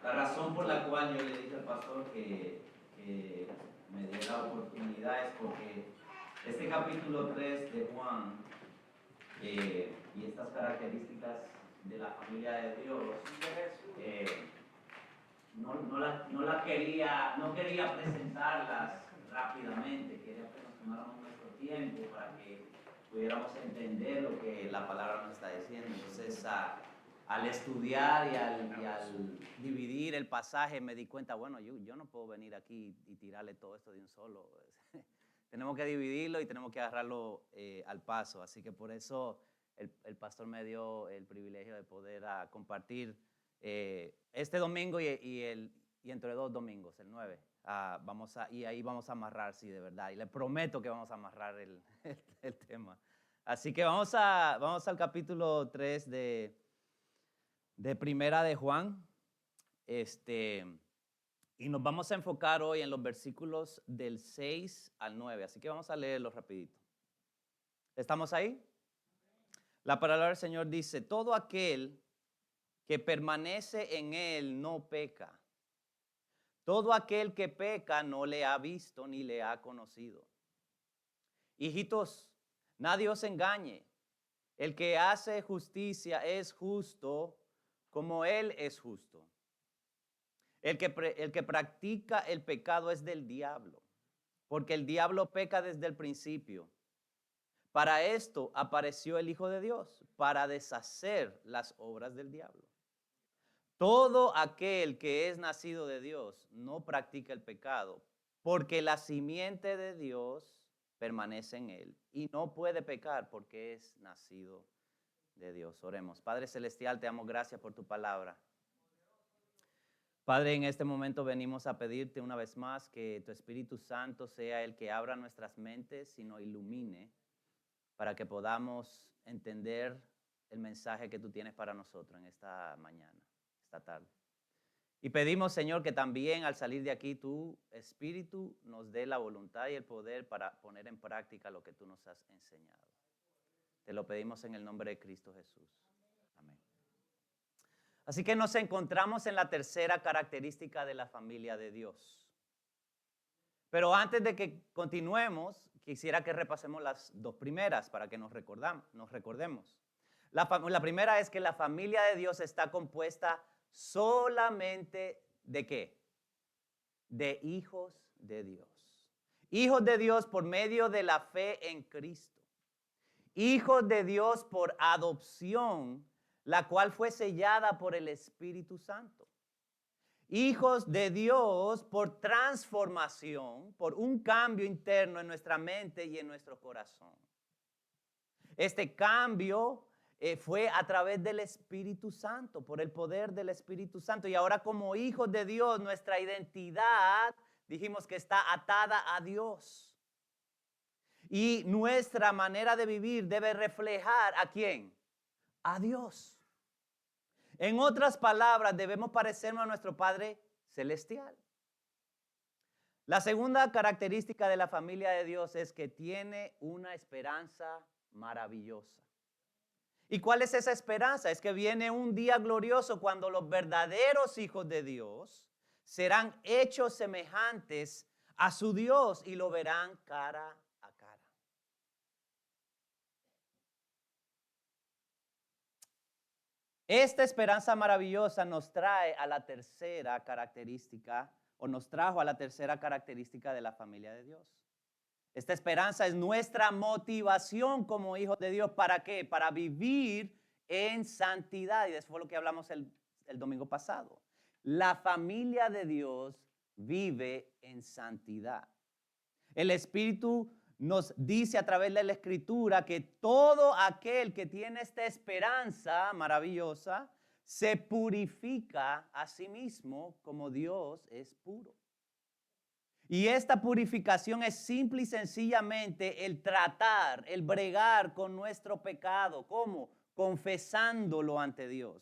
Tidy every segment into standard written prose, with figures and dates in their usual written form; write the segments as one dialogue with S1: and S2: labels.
S1: La razón por la cual yo le dije al pastor que me diera la oportunidad es porque este capítulo 3 de Juan y estas características de la familia de Dios, eh, no quería presentarlas rápidamente, quería que nos tomáramos nuestro tiempo para que pudiéramos entender lo que la palabra nos está diciendo. Entonces, al estudiar y al dividir el pasaje, me di cuenta, bueno, yo no puedo venir aquí y tirarle todo esto de un solo. Tenemos que dividirlo y tenemos que agarrarlo al paso. Así que por eso el pastor me dio el privilegio de poder compartir este domingo y entre 2 domingos, el 9. Y ahí vamos a amarrar, sí, de verdad. Y le prometo que vamos a amarrar el tema. Así que vamos al capítulo 3 de Primera de Juan. Y nos vamos a enfocar hoy en los versículos del 6 al 9. Así que vamos a leerlo rapidito. ¿Estamos ahí? La palabra del Señor dice: todo aquel que permanece en él no peca. Todo aquel que peca no le ha visto ni le ha conocido. Hijitos, nadie os engañe. El que hace justicia es justo como él es justo. El que practica el pecado es del diablo, porque el diablo peca desde el principio. Para esto apareció el Hijo de Dios, para deshacer las obras del diablo. Todo aquel que es nacido de Dios no practica el pecado, porque la simiente de Dios permanece en él y no puede pecar porque es nacido de Dios. Oremos. Padre Celestial, te damos gracias por tu palabra. Padre, en este momento venimos a pedirte una vez más que tu Espíritu Santo sea el que abra nuestras mentes y nos ilumine para que podamos entender el mensaje que tú tienes para nosotros en esta mañana, esta tarde. Y pedimos, Señor, que también al salir de aquí tu Espíritu nos dé la voluntad y el poder para poner en práctica lo que tú nos has enseñado. Te lo pedimos en el nombre de Cristo Jesús. Amén. Así que nos encontramos en la tercera característica de la familia de Dios. Pero antes de que continuemos, quisiera que repasemos las dos primeras para que nos recordemos. La primera es que la familia de Dios está compuesta solamente ¿de qué? De hijos de Dios. Hijos de Dios por medio de la fe en Cristo. Hijos de Dios por adopción, la cual fue sellada por el Espíritu Santo. Hijos de Dios por transformación, por un cambio interno en nuestra mente y en nuestro corazón. Este cambio fue a través del Espíritu Santo, por el poder del Espíritu Santo. Y ahora como hijos de Dios, nuestra identidad, dijimos que está atada a Dios. Y nuestra manera de vivir debe reflejar ¿a quién? A Dios. En otras palabras, debemos parecernos a nuestro Padre Celestial. La segunda característica de la familia de Dios es que tiene una esperanza maravillosa. ¿Y cuál es esa esperanza? Es que viene un día glorioso cuando los verdaderos hijos de Dios serán hechos semejantes a su Dios y lo verán cara a cara. Esta esperanza maravillosa nos trae a la tercera característica, o nos trajo a la tercera característica de la familia de Dios. Esta esperanza es nuestra motivación como hijos de Dios. ¿Para qué? Para vivir en santidad. Y eso fue lo que hablamos el domingo pasado. La familia de Dios vive en santidad. El Espíritu nos dice a través de la Escritura que todo aquel que tiene esta esperanza maravillosa se purifica a sí mismo como Dios es puro. Y esta purificación es simple y sencillamente el tratar, el bregar con nuestro pecado. ¿Cómo? Confesándolo ante Dios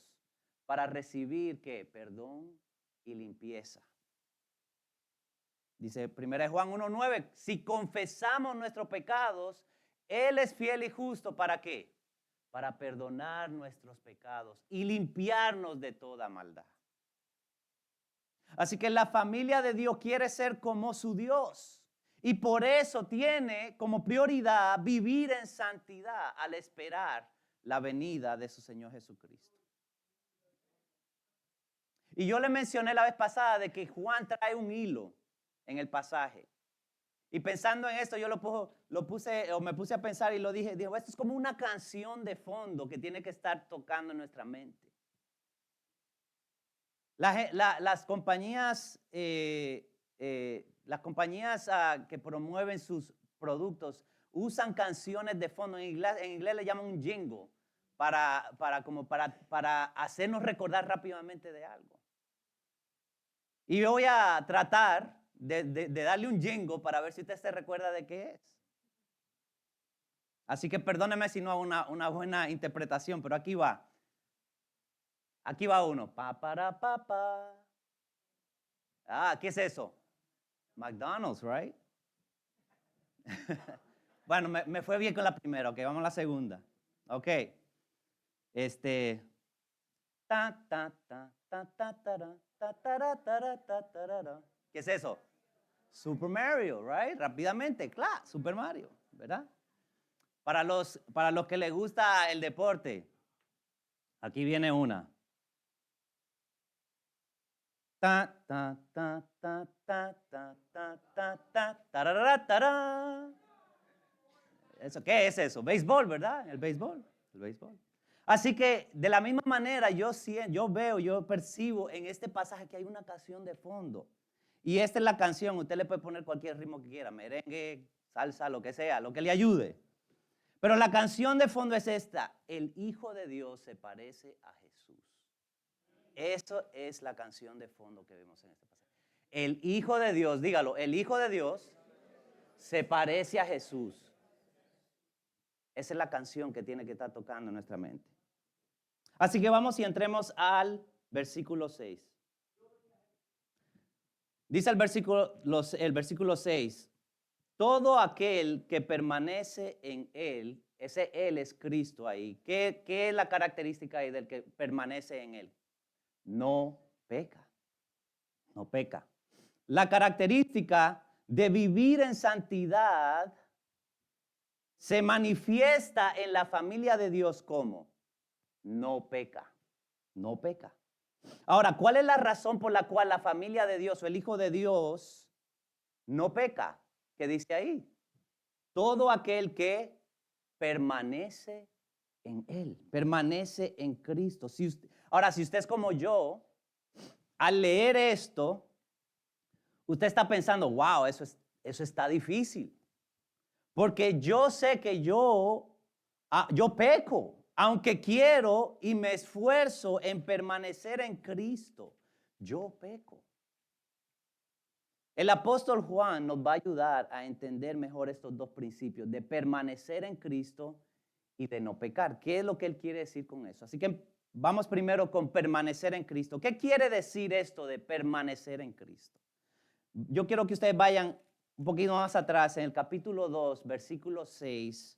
S1: para recibir ¿qué? Perdón y limpieza. Dice 1 Juan 1:9, si confesamos nuestros pecados, Él es fiel y justo. ¿Para qué? Para perdonar nuestros pecados y limpiarnos de toda maldad. Así que la familia de Dios quiere ser como su Dios. Y por eso tiene como prioridad vivir en santidad al esperar la venida de su Señor Jesucristo. Y yo le mencioné la vez pasada de que Juan trae un hilo en el pasaje. Y pensando en esto, yo me puse a pensar y lo dije, esto es como una canción de fondo que tiene que estar tocando en nuestra mente. Las compañías, que promueven sus productos usan canciones de fondo. En inglés le llaman un jingle para hacernos recordar rápidamente de algo. Y yo voy a tratar de darle un jingle para ver si usted se recuerda de qué es. Así que perdóneme si no hago una buena interpretación, pero aquí va. Aquí va uno. Pa, para, pa, pa. Ah, ¿qué es eso? McDonald's, right? Bueno, me fue bien con la primera. Ok, vamos a la segunda. Ok. Ta, ta, ta, ta, ta, ta, ta, ta, ta, ta, ta. ¿Qué es eso? Super Mario, right? Rápidamente, claro, Super Mario, ¿verdad? Para los que les gusta el deporte, aquí viene una. Ta, ta, ta, ta, ta, ta, ta, ta, ta, tarara, tará. ¿Eso qué es eso? Béisbol, ¿verdad? El béisbol. Así que de la misma manera yo percibo en este pasaje que hay una canción de fondo. Y esta es la canción, usted le puede poner cualquier ritmo que quiera, merengue, salsa, lo que sea, lo que le ayude. Pero la canción de fondo es esta: el Hijo de Dios se parece a Jesús. Eso es la canción de fondo que vemos en este pasaje. El Hijo de Dios, dígalo, el Hijo de Dios se parece a Jesús. Esa es la canción que tiene que estar tocando en nuestra mente. Así que vamos y entremos al versículo 6. Dice el versículo 6, todo aquel que permanece en él, ese él es Cristo ahí. ¿Qué es la característica ahí del que permanece en él? No peca. No peca. La característica de vivir en santidad se manifiesta en la familia de Dios como no peca. No peca. Ahora, ¿cuál es la razón por la cual la familia de Dios o el Hijo de Dios no peca? ¿Qué dice ahí? Todo aquel que permanece en Él, permanece en Cristo. Ahora, si usted es como yo, al leer esto, usted está pensando, wow, eso está difícil. Porque yo sé que yo peco, aunque quiero y me esfuerzo en permanecer en Cristo, yo peco. El apóstol Juan nos va a ayudar a entender mejor estos dos principios, de permanecer en Cristo y de no pecar. ¿Qué es lo que él quiere decir con eso? Así que vamos primero con permanecer en Cristo. ¿Qué quiere decir esto de permanecer en Cristo? Yo quiero que ustedes vayan un poquito más atrás en el capítulo 2, versículo 6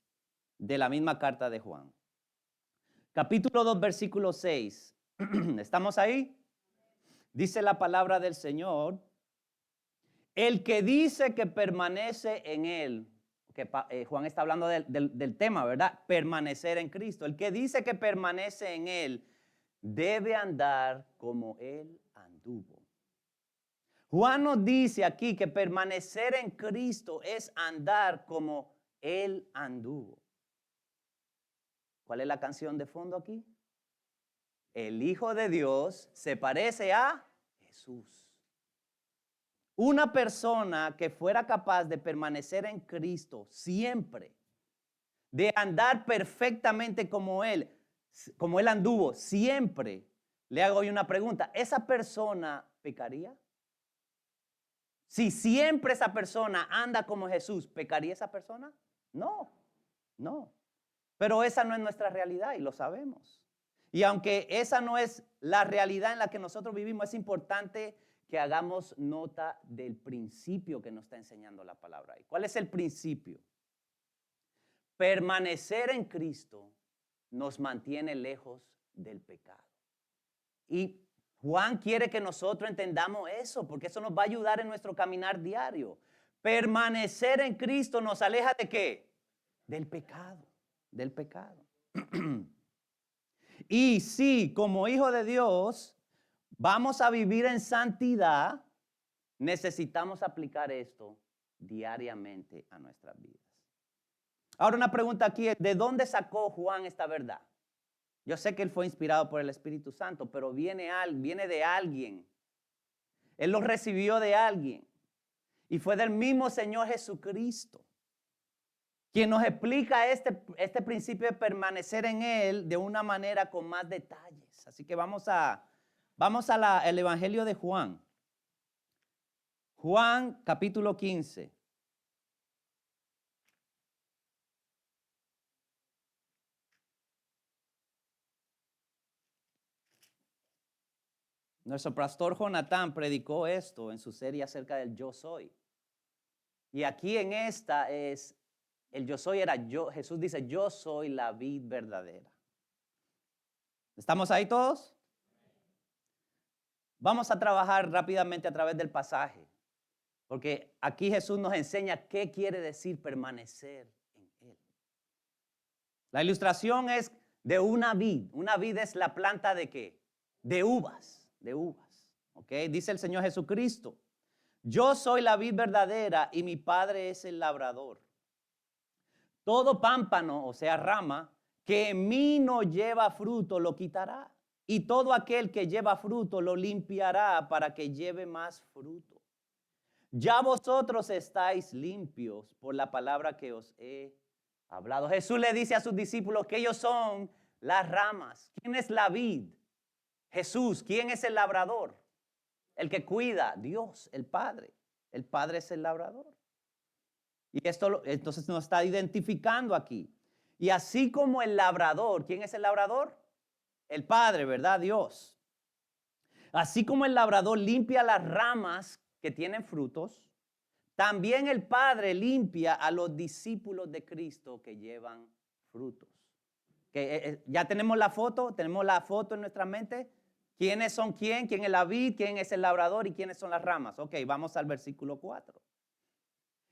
S1: de la misma carta de Juan. Capítulo 2, versículo 6. ¿Estamos ahí? Dice la palabra del Señor: el que dice que permanece en él, que Juan está hablando del tema, ¿verdad? Permanecer en Cristo. El que dice que permanece en él debe andar como él anduvo. Juan nos dice aquí que permanecer en Cristo es andar como él anduvo. ¿Cuál es la canción de fondo aquí? El Hijo de Dios se parece a Jesús. Una persona que fuera capaz de permanecer en Cristo siempre, de andar perfectamente como Él anduvo siempre, le hago hoy una pregunta: ¿esa persona pecaría? Si siempre esa persona anda como Jesús, ¿pecaría esa persona? No, no. Pero esa no es nuestra realidad y lo sabemos. Y aunque esa no es la realidad en la que nosotros vivimos, es importante que hagamos nota del principio que nos está enseñando la palabra ahí. ¿Cuál es el principio? Permanecer en Cristo nos mantiene lejos del pecado. Y Juan quiere que nosotros entendamos eso, porque eso nos va a ayudar en nuestro caminar diario. Permanecer en Cristo nos aleja ¿de qué? Del pecado, del pecado. Y si como hijo de Dios vamos a vivir en santidad, necesitamos aplicar esto diariamente a nuestras vidas. Ahora una pregunta aquí es, ¿de dónde sacó Juan esta verdad? Yo sé que él fue inspirado por el Espíritu Santo, pero viene de alguien. Él lo recibió de alguien. Y fue del mismo Señor Jesucristo, quien nos explica este principio de permanecer en Él de una manera con más detalles. Así que vamos al Evangelio de Juan. Juan capítulo 15. Nuestro pastor Jonathan predicó esto en su serie acerca del yo soy. Y aquí en esta es, el yo soy era yo. Jesús dice, yo soy la vid verdadera. ¿Estamos ahí todos? Vamos a trabajar rápidamente a través del pasaje. Porque aquí Jesús nos enseña qué quiere decir permanecer en Él. La ilustración es de una vid. Una vid es la planta ¿de qué? De uvas. De uvas. ¿Ok? Dice el Señor Jesucristo. Yo soy la vid verdadera y mi Padre es el labrador. Todo pámpano, o sea, rama, que en mí no lleva fruto, lo quitará. Y todo aquel que lleva fruto, lo limpiará para que lleve más fruto. Ya vosotros estáis limpios por la palabra que os he hablado. Jesús le dice a sus discípulos que ellos son las ramas. ¿Quién es la vid? Jesús. ¿Quién es el labrador? El que cuida, Dios, el Padre. El Padre es el labrador. Y esto entonces nos está identificando aquí. Y así como el labrador, ¿quién es el labrador? El Padre, ¿verdad? Dios. Así como el labrador limpia las ramas que tienen frutos, también el Padre limpia a los discípulos de Cristo que llevan frutos. Ya tenemos la foto en nuestra mente. ¿Quiénes son quién? ¿Quién es la vid? ¿Quién es el labrador? ¿Y quiénes son las ramas? Ok, vamos al versículo 4.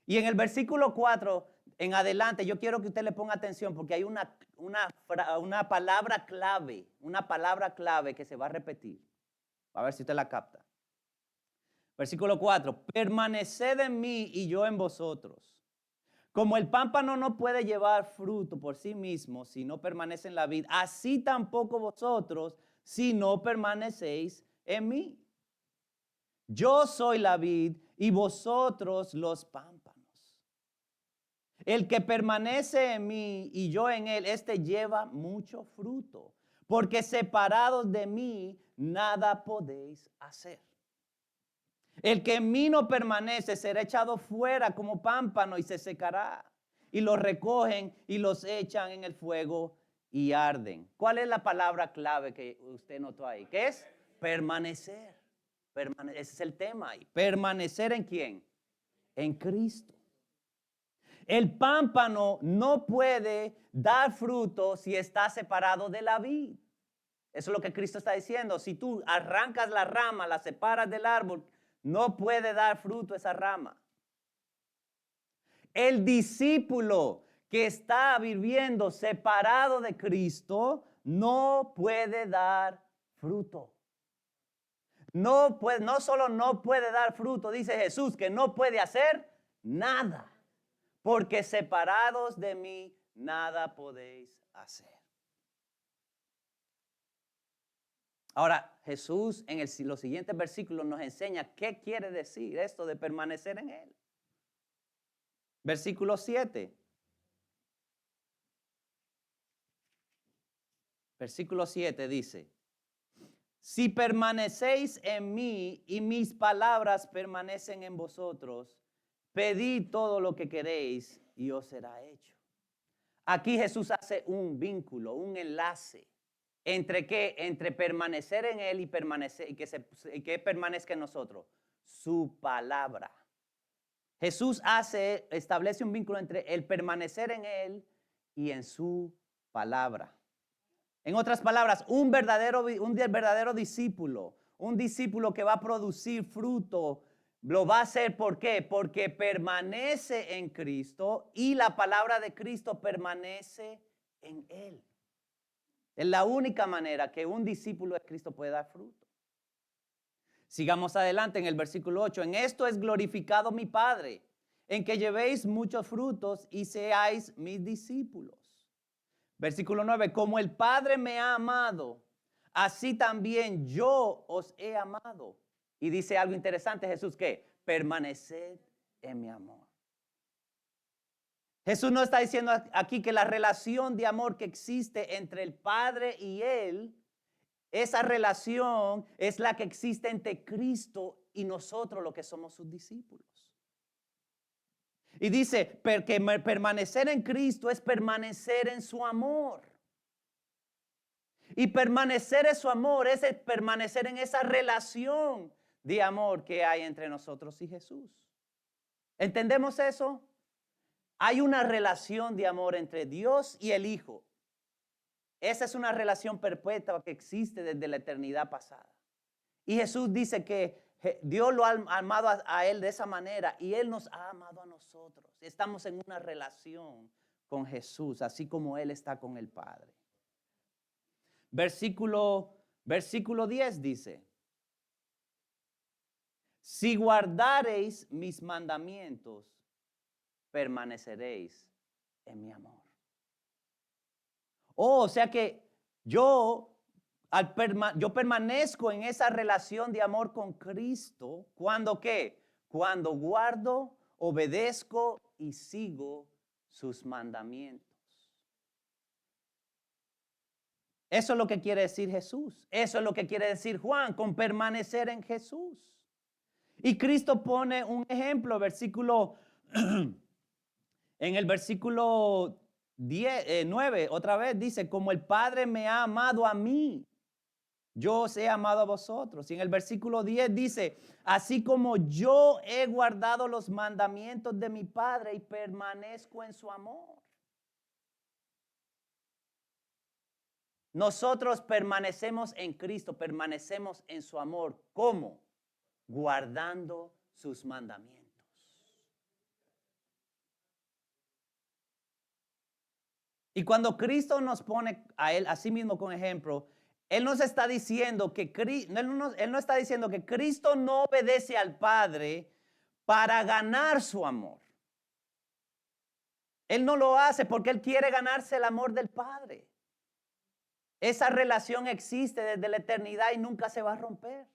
S1: Y en el versículo 4 en adelante, yo quiero que usted le ponga atención porque hay una palabra clave que se va a repetir. A ver si usted la capta. Versículo 4, permaneced en mí y yo en vosotros. Como el pámpano no puede llevar fruto por sí mismo si no permanece en la vid, así tampoco vosotros si no permanecéis en mí. Yo soy la vid y vosotros los pámpanos. El que permanece en mí y yo en él, este lleva mucho fruto, porque separados de mí nada podéis hacer. El que en mí no permanece será echado fuera como pámpano y se secará. Y los recogen y los echan en el fuego y arden. ¿Cuál es la palabra clave que usted notó ahí? ¿Qué es? Permanecer. Ese es el tema ahí. ¿Permanecer en quién? En Cristo. El pámpano no puede dar fruto si está separado de la vid. Eso es lo que Cristo está diciendo. Si tú arrancas la rama, la separas del árbol, no puede dar fruto esa rama. El discípulo que está viviendo separado de Cristo no puede dar fruto. No solo no puede dar fruto, dice Jesús, que no puede hacer nada. Porque separados de mí nada podéis hacer. Ahora, Jesús en los siguientes versículos nos enseña qué quiere decir esto de permanecer en Él. Versículo 7. Versículo 7 dice, si permanecéis en mí y mis palabras permanecen en vosotros, pedid todo lo que queréis y os será hecho. Aquí Jesús hace un vínculo, un enlace. ¿Entre qué? Entre permanecer en Él y que permanezca en nosotros. Su palabra. Jesús establece un vínculo entre el permanecer en Él y en su palabra. En otras palabras, un verdadero discípulo un discípulo que va a producir fruto, lo va a hacer, ¿por qué? Porque permanece en Cristo y la palabra de Cristo permanece en él. Es la única manera que un discípulo de Cristo puede dar fruto. Sigamos adelante en el versículo 8. En esto es glorificado mi Padre, en que llevéis muchos frutos y seáis mis discípulos. Versículo 9. Como el Padre me ha amado, así también yo os he amado. Y dice algo interesante Jesús, que permaneced en mi amor. Jesús no está diciendo aquí que la relación de amor que existe entre el Padre y Él, esa relación es la que existe entre Cristo y nosotros, los que somos sus discípulos. Y dice, porque permanecer en Cristo es permanecer en su amor. Y permanecer en su amor es permanecer en esa relación de amor que hay entre nosotros y Jesús. ¿Entendemos eso? Hay una relación de amor entre Dios y el Hijo. Esa es una relación perpetua que existe desde la eternidad pasada. Y Jesús dice que Dios lo ha amado a Él de esa manera y Él nos ha amado a nosotros. Estamos en una relación con Jesús, así como Él está con el Padre. Versículo 10 dice, si guardareis mis mandamientos, permaneceréis en mi amor. O sea que yo permanezco en esa relación de amor con Cristo. ¿Cuándo qué? Cuando guardo, obedezco y sigo sus mandamientos. Eso es lo que quiere decir Jesús. Eso es lo que quiere decir Juan con permanecer en Jesús. Y Cristo pone un ejemplo, en el versículo 9, otra vez dice, como el Padre me ha amado a mí, yo os he amado a vosotros. Y en el versículo 10 dice, así como yo he guardado los mandamientos de mi Padre y permanezco en su amor. Nosotros permanecemos en Cristo, permanecemos en su amor. ¿Cómo? Guardando sus mandamientos. Y cuando Cristo nos pone a Él, así mismo con ejemplo, Él nos está diciendo que Él no está diciendo que Cristo no obedece al Padre para ganar su amor. Él no lo hace porque Él quiere ganarse el amor del Padre. Esa relación existe desde la eternidad y nunca se va a romper.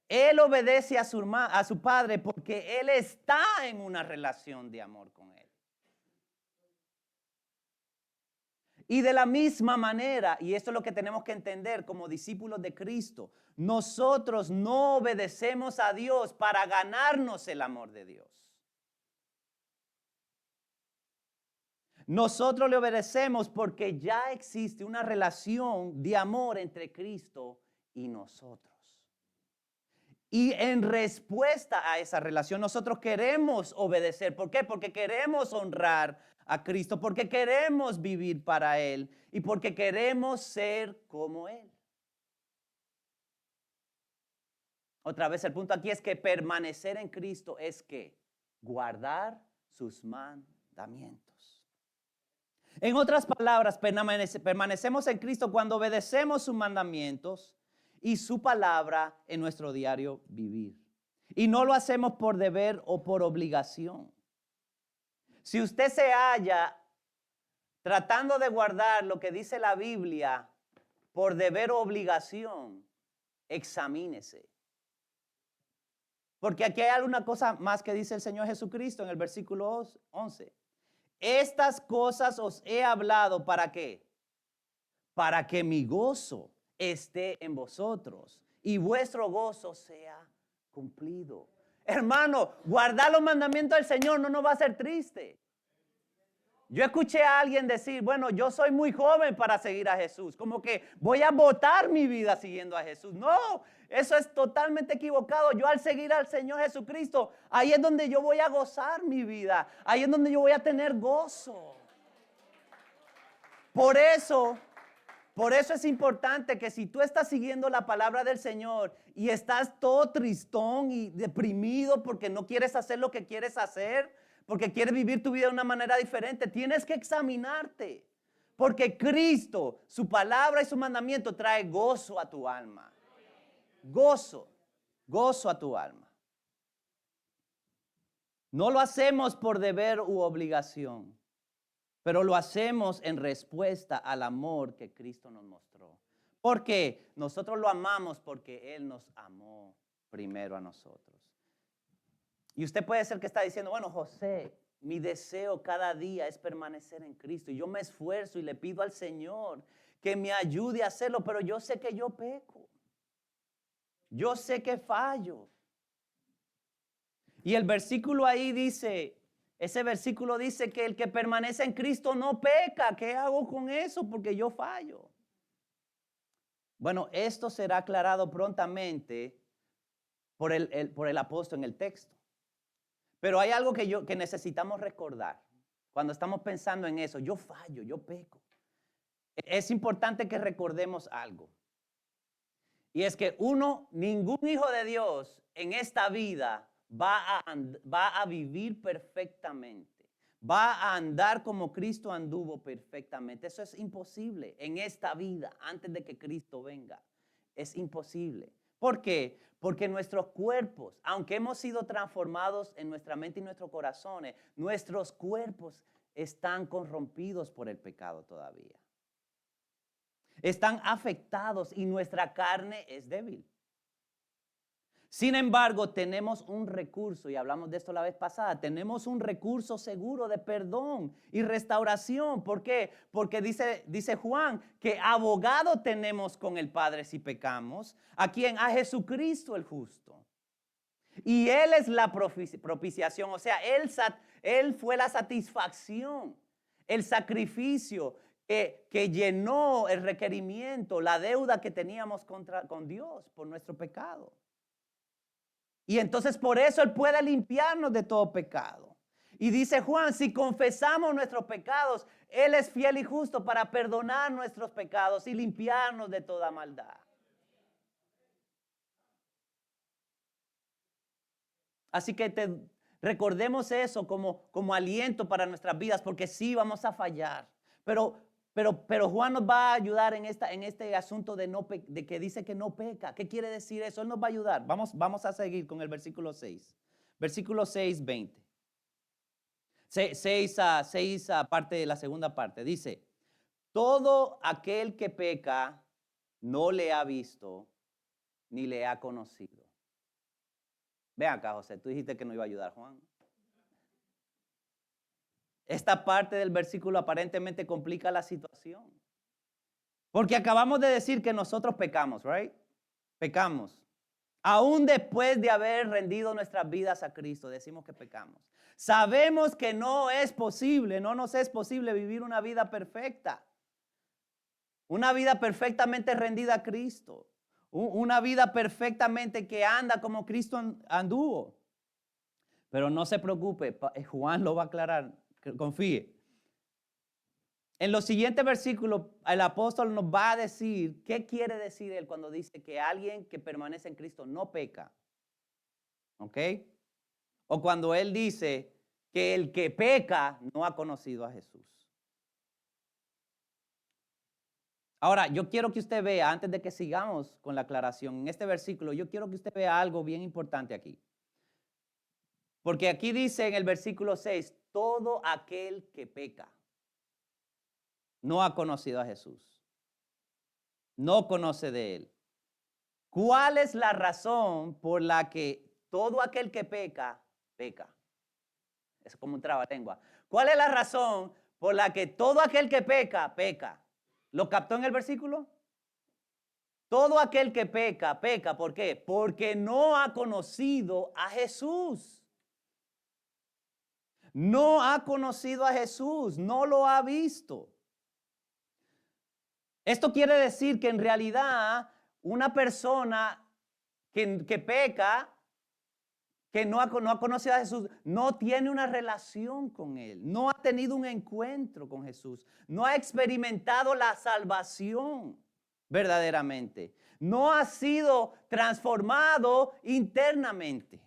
S1: Él obedece a su Padre porque Él está en una relación de amor con Él. Y de la misma manera, y esto es lo que tenemos que entender como discípulos de Cristo, nosotros no obedecemos a Dios para ganarnos el amor de Dios. Nosotros le obedecemos porque ya existe una relación de amor entre Cristo y nosotros. Y en respuesta a esa relación nosotros queremos obedecer. ¿Por qué? Porque queremos honrar a Cristo, porque queremos vivir para Él y porque queremos ser como Él. Otra vez el punto aquí es que permanecer en Cristo es que guardar sus mandamientos. En otras palabras, permanecemos en Cristo cuando obedecemos sus mandamientos y su palabra en nuestro diario vivir. Y no lo hacemos por deber o por obligación. Si usted se halla tratando de guardar lo que dice la Biblia por deber o obligación, examínese. Porque aquí hay alguna cosa más que dice el Señor Jesucristo en el versículo 11. Estas cosas os he hablado, ¿para qué? Para que mi gozo esté en vosotros y vuestro gozo sea cumplido. Hermano, guardar los mandamientos del Señor no nos va a hacer triste. Yo escuché a alguien decir, bueno, yo soy muy joven para seguir a Jesús, como que voy a botar mi vida siguiendo a Jesús. No, eso es totalmente equivocado. Yo al seguir al Señor Jesucristo, ahí es donde yo voy a gozar mi vida, ahí es donde yo voy a tener gozo. Por eso Por eso es importante que si tú estás siguiendo la palabra del Señor y estás todo tristón y deprimido porque no quieres hacer lo que quieres hacer, porque quieres vivir tu vida de una manera diferente, tienes que examinarte. Porque Cristo, su palabra y su mandamiento trae gozo a tu alma. Gozo, gozo a tu alma. No lo hacemos por deber u obligación, pero lo hacemos en respuesta al amor que Cristo nos mostró. Porque nosotros lo amamos porque Él nos amó primero a nosotros. Y usted puede ser que está diciendo, bueno, José, mi deseo cada día es permanecer en Cristo. Y yo me esfuerzo y le pido al Señor que me ayude a hacerlo, pero yo sé que yo peco. Yo sé que fallo. Y el versículo ahí dice, ese versículo dice que el que permanece en Cristo no peca. ¿Qué hago con eso? Porque yo fallo. Bueno, esto será aclarado prontamente por el apóstol en el texto. Pero hay algo que necesitamos recordar cuando estamos pensando en eso. Yo fallo, yo peco. Es importante que recordemos algo. Y es que ningún hijo de Dios en esta vida va a vivir perfectamente. Va a andar como Cristo anduvo perfectamente. Eso es imposible en esta vida antes de que Cristo venga. Es imposible. ¿Por qué? Porque nuestros cuerpos, aunque hemos sido transformados en nuestra mente y nuestros corazones, nuestros cuerpos están corrompidos por el pecado todavía. Están afectados y nuestra carne es débil. Sin embargo, tenemos un recurso, y hablamos de esto la vez pasada, tenemos un recurso seguro de perdón y restauración. ¿Por qué? Porque dice Juan que abogado tenemos con el Padre si pecamos. ¿A quién? A Jesucristo el justo. Y Él es la propiciación, o sea, Él fue la satisfacción, el sacrificio que llenó el requerimiento, la deuda que teníamos con Dios por nuestro pecado. Y entonces por eso Él puede limpiarnos de todo pecado. Y dice Juan, si confesamos nuestros pecados, Él es fiel y justo para perdonar nuestros pecados y limpiarnos de toda maldad. Así que recordemos eso como aliento para nuestras vidas, porque sí vamos a fallar. Pero Juan nos va a ayudar en este asunto de que dice que no peca. ¿Qué quiere decir eso? Él nos va a ayudar. Vamos a seguir con el versículo 6. Versículo 6, 20. 6 parte de la segunda parte. Dice, todo aquel que peca no le ha visto ni le ha conocido. Ven acá, José, tú dijiste que no iba a ayudar, Juan. Esta parte del versículo aparentemente complica la situación. Porque acabamos de decir que nosotros pecamos, ¿right? Pecamos. Aún después de haber rendido nuestras vidas a Cristo, decimos que pecamos. Sabemos que no nos es posible vivir una vida perfecta. Una vida perfectamente rendida a Cristo. Una vida perfectamente que anda como Cristo anduvo. Pero no se preocupe, Juan lo va a aclarar, confíe. En los siguientes versículos, el apóstol nos va a decir qué quiere decir él cuando dice que alguien que permanece en Cristo no peca. ¿Ok? O cuando él dice que el que peca no ha conocido a Jesús. Ahora, yo quiero que usted vea, antes de que sigamos con la aclaración, en este versículo, yo quiero que usted vea algo bien importante aquí. Porque aquí dice en el versículo 6, todo aquel que peca no ha conocido a Jesús. No conoce de Él. ¿Cuál es la razón por la que todo aquel que peca, peca? Es como un trabalengua. ¿Cuál es la razón por la que todo aquel que peca, peca? ¿Lo captó en el versículo? Todo aquel que peca, peca. ¿Por qué? Porque no ha conocido a Jesús. No ha conocido a Jesús, no lo ha visto. Esto quiere decir que en realidad una persona que peca, que no ha conocido a Jesús, no tiene una relación con Él, no ha tenido un encuentro con Jesús, no ha experimentado la salvación verdaderamente, no ha sido transformado internamente.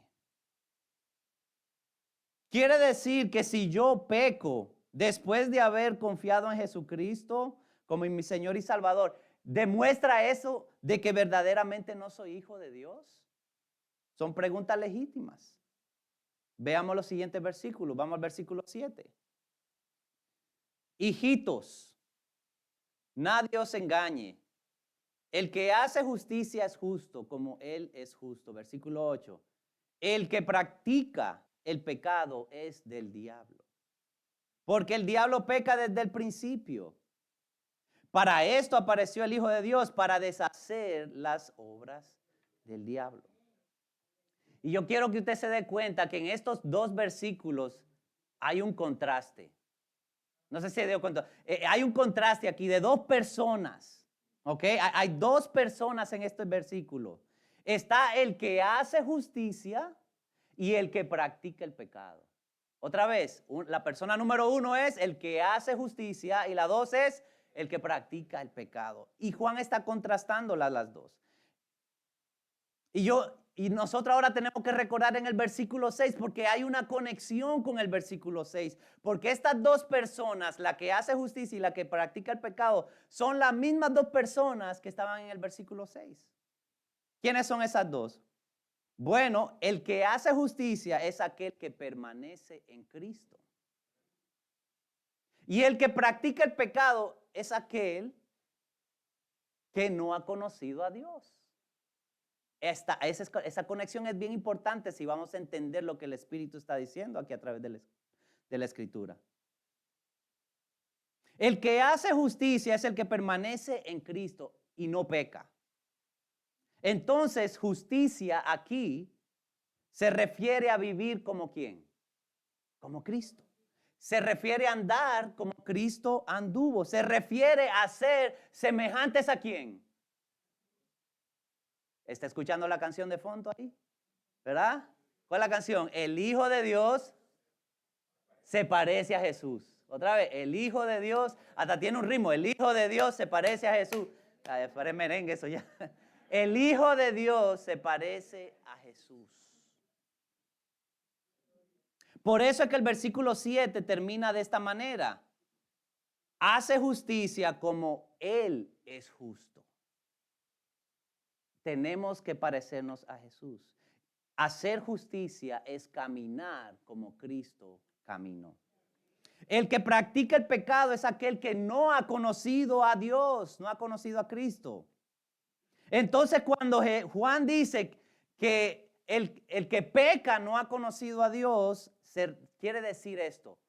S1: Quiere decir que si yo peco después de haber confiado en Jesucristo como mi Señor y Salvador, ¿demuestra eso de que verdaderamente no soy hijo de Dios? Son preguntas legítimas. Veamos los siguientes versículos. Vamos al versículo 7. Hijitos, nadie os engañe. El que hace justicia es justo como Él es justo. Versículo 8. El que practica el pecado es del diablo. Porque el diablo peca desde el principio. Para esto apareció el Hijo de Dios, para deshacer las obras del diablo. Y yo quiero que usted se dé cuenta que en estos dos versículos hay un contraste. No sé si se dio cuenta. Hay un contraste aquí de dos personas. ¿Ok? Hay dos personas en este versículo. Está el que hace justicia y el que practica el pecado. Otra vez, la persona número uno es el que hace justicia y la dos es el que practica el pecado. Y Juan está contrastando las dos. Y nosotros ahora tenemos que recordar en el versículo 6 porque hay una conexión con el versículo 6. Porque estas dos personas, la que hace justicia y la que practica el pecado, son las mismas dos personas que estaban en el versículo 6. ¿Quiénes son esas dos? Bueno, el que hace justicia es aquel que permanece en Cristo. Y el que practica el pecado es aquel que no ha conocido a Dios. Esa conexión es bien importante si vamos a entender lo que el Espíritu está diciendo aquí a través de la Escritura. El que hace justicia es el que permanece en Cristo y no peca. Entonces, justicia aquí se refiere a vivir como ¿quién? Como Cristo. Se refiere a andar como Cristo anduvo. Se refiere a ser semejantes a ¿quién? ¿Está escuchando la canción de fondo ahí? ¿Verdad? ¿Cuál es la canción? El Hijo de Dios se parece a Jesús. Otra vez, el Hijo de Dios, hasta tiene un ritmo, el Hijo de Dios se parece a Jesús. Para el merengue eso ya. El Hijo de Dios se parece a Jesús. Por eso es que el versículo 7 termina de esta manera. Hace justicia como Él es justo. Tenemos que parecernos a Jesús. Hacer justicia es caminar como Cristo caminó. El que practica el pecado es aquel que no ha conocido a Dios, no ha conocido a Cristo. Entonces cuando Juan dice que el que peca no ha conocido a Dios, quiere decir esto.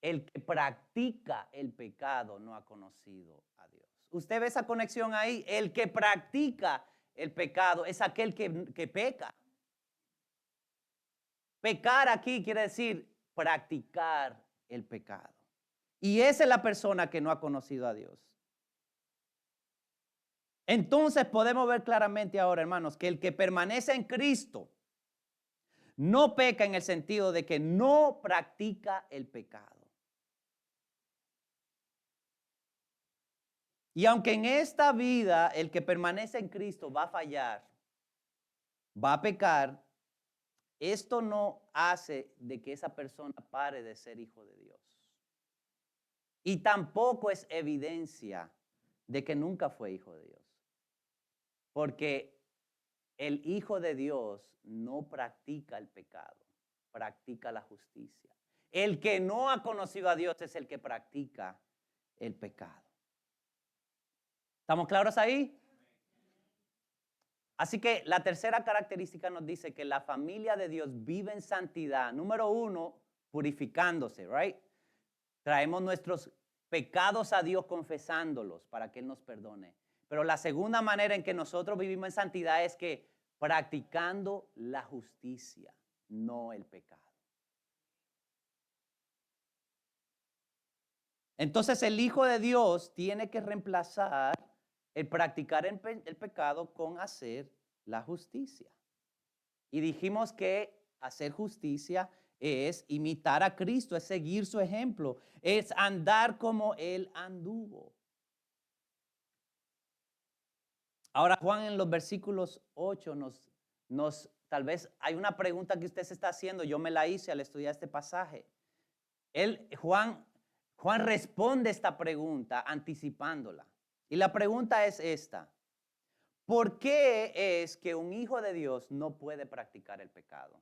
S1: El que practica el pecado no ha conocido a Dios. ¿Usted ve esa conexión ahí? El que practica el pecado es aquel que peca. Pecar aquí quiere decir practicar el pecado. Y esa es la persona que no ha conocido a Dios. Entonces podemos ver claramente ahora, hermanos, que el que permanece en Cristo no peca en el sentido de que no practica el pecado. Y aunque en esta vida el que permanece en Cristo va a fallar, va a pecar, esto no hace de que esa persona pare de ser hijo de Dios. Y tampoco es evidencia de que nunca fue hijo de Dios. Porque el Hijo de Dios no practica el pecado, practica la justicia. El que no ha conocido a Dios es el que practica el pecado. ¿Estamos claros ahí? Así que la tercera característica nos dice que la familia de Dios vive en santidad. Número uno, purificándose, right? Traemos nuestros pecados a Dios confesándolos para que Él nos perdone. Pero la segunda manera en que nosotros vivimos en santidad es que practicando la justicia, no el pecado. Entonces el Hijo de Dios tiene que reemplazar el practicar el pecado con hacer la justicia. Y dijimos que hacer justicia es imitar a Cristo, es seguir su ejemplo, es andar como Él anduvo. Ahora Juan en los versículos 8 tal vez hay una pregunta que usted se está haciendo, yo me la hice al estudiar este pasaje. Juan responde esta pregunta anticipándola. Y la pregunta es esta: ¿por qué es que un hijo de Dios no puede practicar el pecado?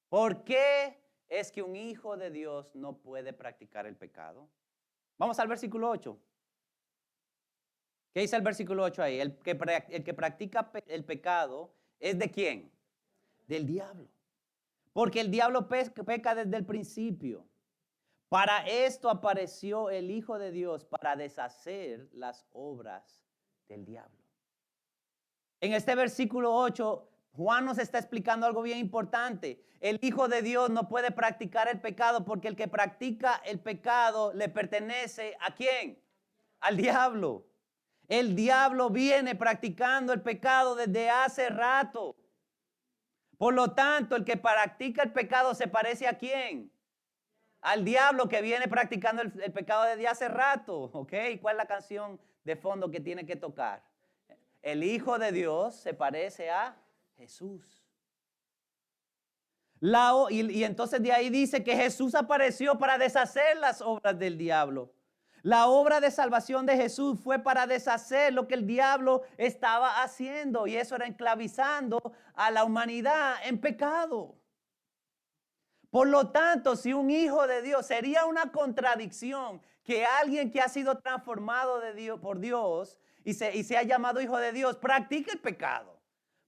S1: ¿Por qué es que un hijo de Dios no puede practicar el pecado? Vamos al versículo 8. ¿Qué dice el versículo 8 ahí? El que practica el pecado es ¿de quién? Del diablo. Porque el diablo peca desde el principio. Para esto apareció el Hijo de Dios, para deshacer las obras del diablo. En este versículo 8, Juan nos está explicando algo bien importante. El Hijo de Dios no puede practicar el pecado porque el que practica el pecado le pertenece ¿a quién? Al diablo. El diablo viene practicando el pecado desde hace rato. Por lo tanto, el que practica el pecado se parece ¿a quién? Al diablo que viene practicando el pecado desde hace rato. ¿Ok? ¿Cuál es la canción de fondo que tiene que tocar? El Hijo de Dios se parece a Jesús. Y entonces de ahí dice que Jesús apareció para deshacer las obras del diablo. La obra de salvación de Jesús fue para deshacer lo que el diablo estaba haciendo, y eso era esclavizando a la humanidad en pecado. Por lo tanto, si un hijo de Dios, sería una contradicción que alguien que ha sido transformado por Dios y se ha llamado hijo de Dios practique el pecado.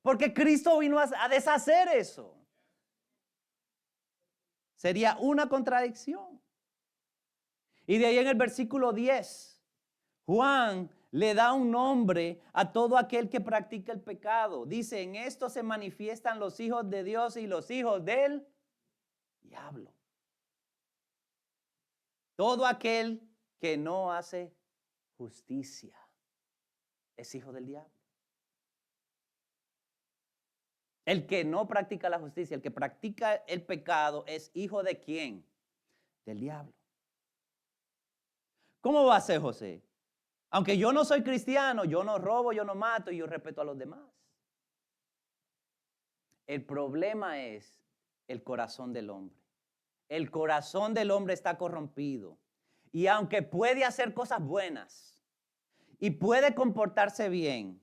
S1: Porque Cristo vino a deshacer eso. Sería una contradicción. Y de ahí en el versículo 10, Juan le da un nombre a todo aquel que practica el pecado. Dice, en esto se manifiestan los hijos de Dios y los hijos del diablo. Todo aquel que no hace justicia es hijo del diablo. El que no practica la justicia, el que practica el pecado, es hijo de ¿quién? Del diablo. ¿Cómo va a ser, José? Aunque yo no soy cristiano, yo no robo, yo no mato y yo respeto a los demás. El problema es el corazón del hombre. El corazón del hombre está corrompido. Y aunque puede hacer cosas buenas y puede comportarse bien,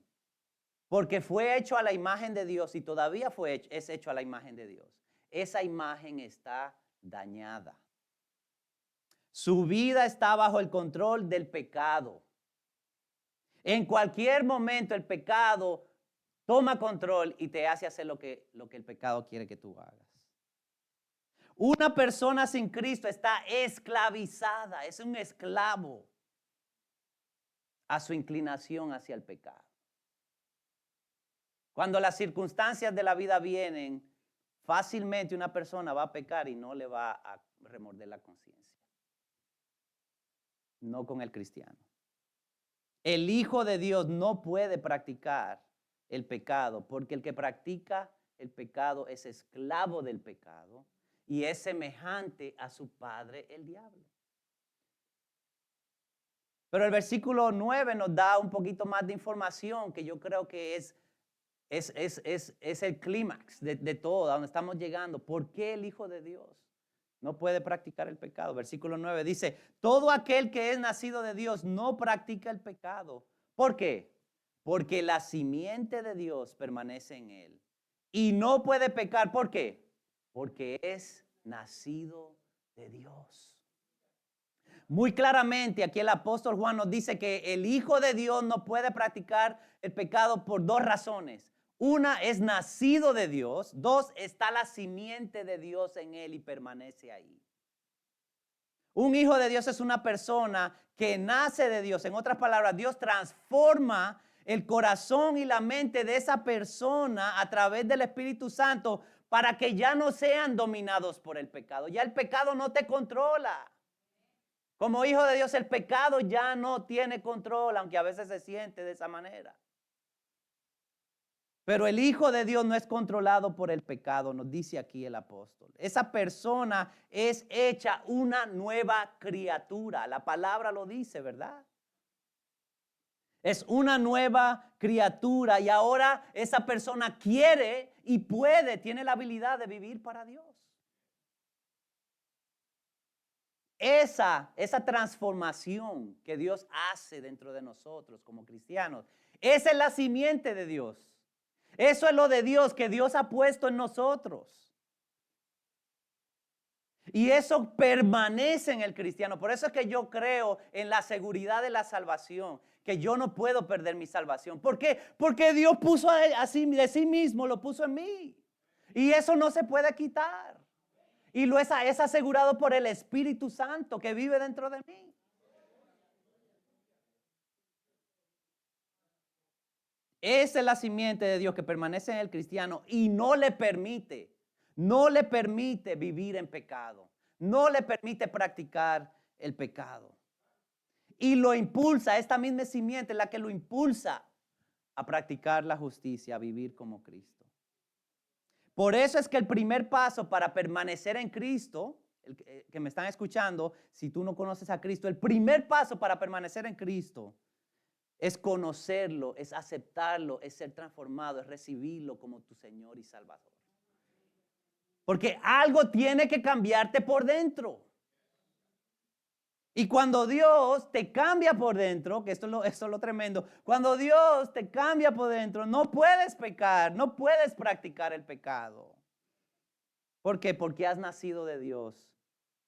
S1: porque fue hecho a la imagen de Dios y todavía es hecho a la imagen de Dios, esa imagen está dañada. Su vida está bajo el control del pecado. En cualquier momento el pecado toma control y te hace hacer lo que el pecado quiere que tú hagas. Una persona sin Cristo está esclavizada, es un esclavo a su inclinación hacia el pecado. Cuando las circunstancias de la vida vienen, fácilmente una persona va a pecar y no le va a remorder la conciencia. No con el cristiano. El Hijo de Dios no puede practicar el pecado, porque el que practica el pecado es esclavo del pecado y es semejante a su padre, el diablo. Pero el versículo 9 nos da un poquito más de información que yo creo que es el clímax de todo, a donde estamos llegando. ¿Por qué el Hijo de Dios no puede practicar el pecado? Versículo 9 dice, todo aquel que es nacido de Dios no practica el pecado. ¿Por qué? Porque la simiente de Dios permanece en él y no puede pecar. ¿Por qué? Porque es nacido de Dios. Muy claramente aquí el apóstol Juan nos dice que el Hijo de Dios no puede practicar el pecado por dos razones. Una, es nacido de Dios. Dos, está la simiente de Dios en él y permanece ahí. Un hijo de Dios es una persona que nace de Dios. En otras palabras, Dios transforma el corazón y la mente de esa persona a través del Espíritu Santo para que ya no sean dominados por el pecado. Ya el pecado no te controla. Como hijo de Dios, el pecado ya no tiene control, aunque a veces se siente de esa manera. Pero el Hijo de Dios no es controlado por el pecado, nos dice aquí el apóstol. Esa persona es hecha una nueva criatura. La palabra lo dice, ¿verdad? Es una nueva criatura y ahora esa persona quiere y puede, tiene la habilidad de vivir para Dios. Esa transformación que Dios hace dentro de nosotros como cristianos, esa es la simiente de Dios. Eso es lo de Dios que Dios ha puesto en nosotros. Y eso permanece en el cristiano. Por eso es que yo creo en la seguridad de la salvación, que yo no puedo perder mi salvación. ¿Por qué? Porque Dios puso de sí mismo, lo puso en mí. Y eso no se puede quitar. Y es asegurado por el Espíritu Santo que vive dentro de mí. Esa es la simiente de Dios que permanece en el cristiano y no le permite vivir en pecado. No le permite practicar el pecado. Y lo impulsa, esta misma simiente es la que lo impulsa a practicar la justicia, a vivir como Cristo. Por eso es que el primer paso para permanecer en Cristo, el que me están escuchando, si tú no conoces a Cristo, el primer paso para permanecer en Cristo es conocerlo, es aceptarlo, es ser transformado, es recibirlo como tu Señor y Salvador. Porque algo tiene que cambiarte por dentro. Y cuando Dios te cambia por dentro, que esto es lo tremendo, cuando Dios te cambia por dentro, no puedes pecar, no puedes practicar el pecado. ¿Por qué? Porque has nacido de Dios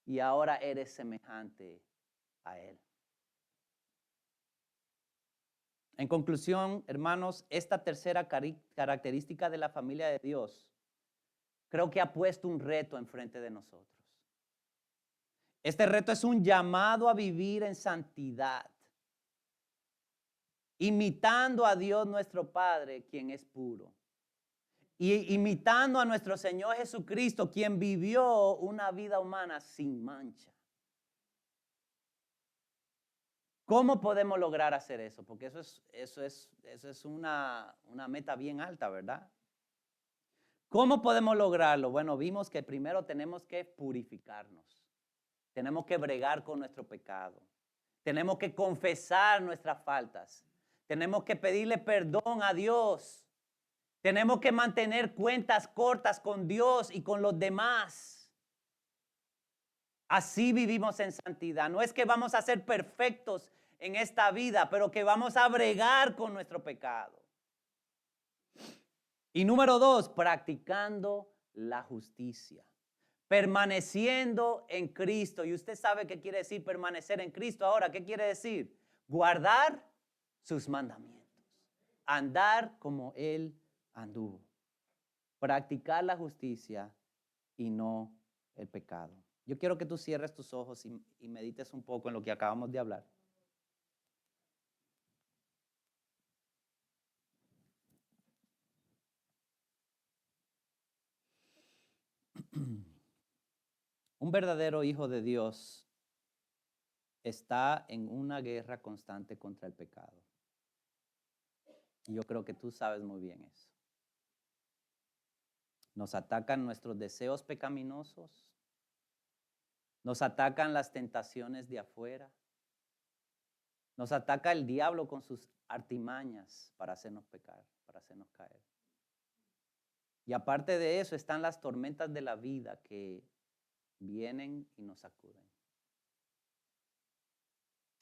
S1: y ahora eres semejante a Él. En conclusión, hermanos, esta tercera característica de la familia de Dios, creo que ha puesto un reto enfrente de nosotros. Este reto es un llamado a vivir en santidad, imitando a Dios nuestro Padre, quien es puro, y imitando a nuestro Señor Jesucristo, quien vivió una vida humana sin mancha. ¿Cómo podemos lograr hacer eso? Porque eso es una meta bien alta, ¿verdad? ¿Cómo podemos lograrlo? Bueno, vimos que primero tenemos que purificarnos. Tenemos que bregar con nuestro pecado. Tenemos que confesar nuestras faltas. Tenemos que pedirle perdón a Dios. Tenemos que mantener cuentas cortas con Dios y con los demás. Así vivimos en santidad. No es que vamos a ser perfectos en esta vida, pero que vamos a bregar con nuestro pecado. Y número 2, practicando la justicia. Permaneciendo en Cristo. Y usted sabe qué quiere decir permanecer en Cristo. Ahora, ¿qué quiere decir? Guardar sus mandamientos. Andar como Él anduvo. Practicar la justicia y no el pecado. Yo quiero que tú cierres tus ojos y medites un poco en lo que acabamos de hablar. Un verdadero hijo de Dios está en una guerra constante contra el pecado. Y yo creo que tú sabes muy bien eso. Nos atacan nuestros deseos pecaminosos. Nos atacan las tentaciones de afuera. Nos ataca el diablo con sus artimañas para hacernos pecar, para hacernos caer. Y aparte de eso están las tormentas de la vida que vienen y nos sacuden.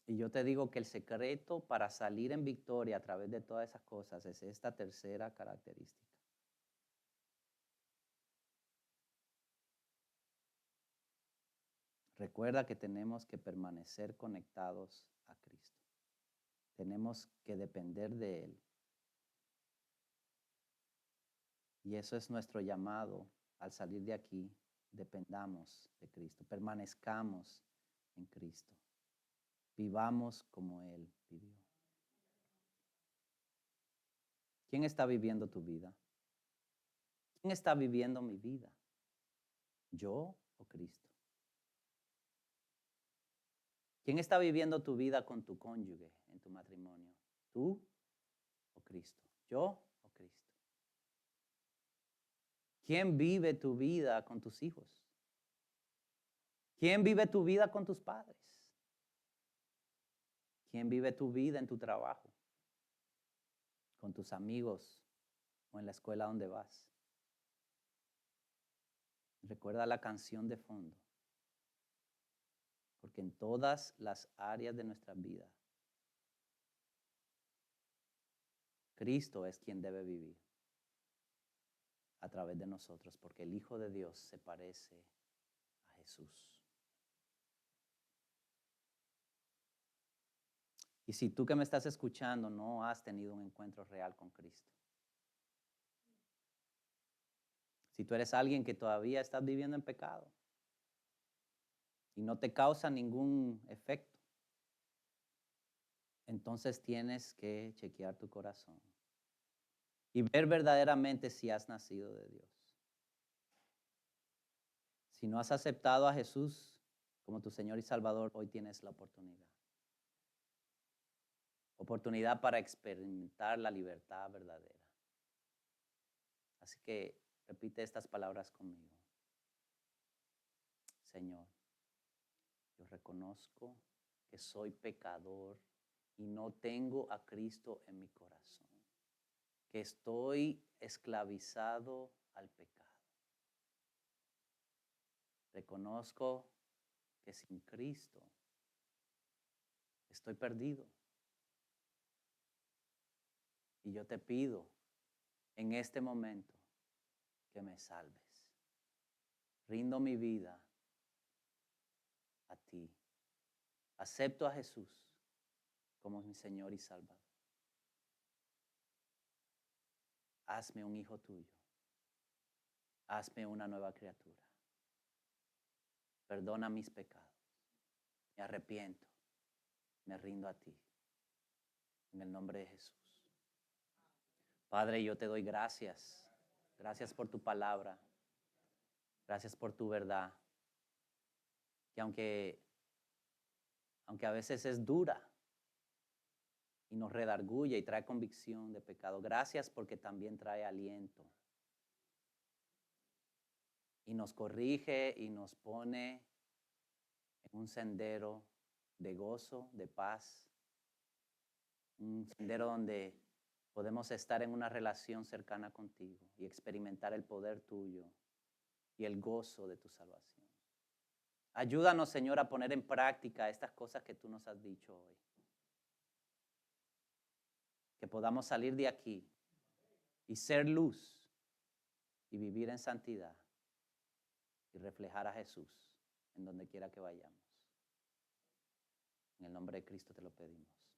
S1: Y yo te digo que el secreto para salir en victoria a través de todas esas cosas es esta tercera característica. Recuerda que tenemos que permanecer conectados a Cristo. Tenemos que depender de Él. Y eso es nuestro llamado al salir de aquí. Dependamos de Cristo. Permanezcamos en Cristo. Vivamos como Él vivió. ¿Quién está viviendo tu vida? ¿Quién está viviendo mi vida? ¿Yo o Cristo? ¿Quién está viviendo tu vida con tu cónyuge en tu matrimonio? ¿Tú o Cristo? ¿Yo o Cristo? ¿Quién vive tu vida con tus hijos? ¿Quién vive tu vida con tus padres? ¿Quién vive tu vida en tu trabajo? ¿Con tus amigos o en la escuela donde vas? Recuerda la canción de fondo, porque en todas las áreas de nuestra vida, Cristo es quien debe vivir a través de nosotros, porque el Hijo de Dios se parece a Jesús. Y si tú que me estás escuchando no has tenido un encuentro real con Cristo, si tú eres alguien que todavía estás viviendo en pecado y no te causa ningún efecto, entonces tienes que chequear tu corazón y ver verdaderamente si has nacido de Dios. Si no has aceptado a Jesús como tu Señor y Salvador, hoy tienes la oportunidad. Oportunidad para experimentar la libertad verdadera. Así que repite estas palabras conmigo. Señor, yo reconozco que soy pecador y no tengo a Cristo en mi corazón, que estoy esclavizado al pecado. Reconozco que sin Cristo estoy perdido. Y yo te pido en este momento que me salves. Rindo mi vida a ti. Acepto a Jesús como mi Señor y Salvador. Hazme un hijo tuyo. Hazme una nueva criatura. Perdona mis pecados. Me arrepiento. Me rindo a ti. En el nombre de Jesús. Padre, yo te doy gracias. Gracias por tu palabra. Gracias por tu verdad. Que aunque a veces es dura y nos redarguye y trae convicción de pecado, gracias porque también trae aliento. Y nos corrige y nos pone en un sendero de gozo, de paz. Un sendero donde podemos estar en una relación cercana contigo y experimentar el poder tuyo y el gozo de tu salvación. Ayúdanos, Señor, a poner en práctica estas cosas que tú nos has dicho hoy. Que podamos salir de aquí y ser luz y vivir en santidad y reflejar a Jesús en donde quiera que vayamos. En el nombre de Cristo te lo pedimos.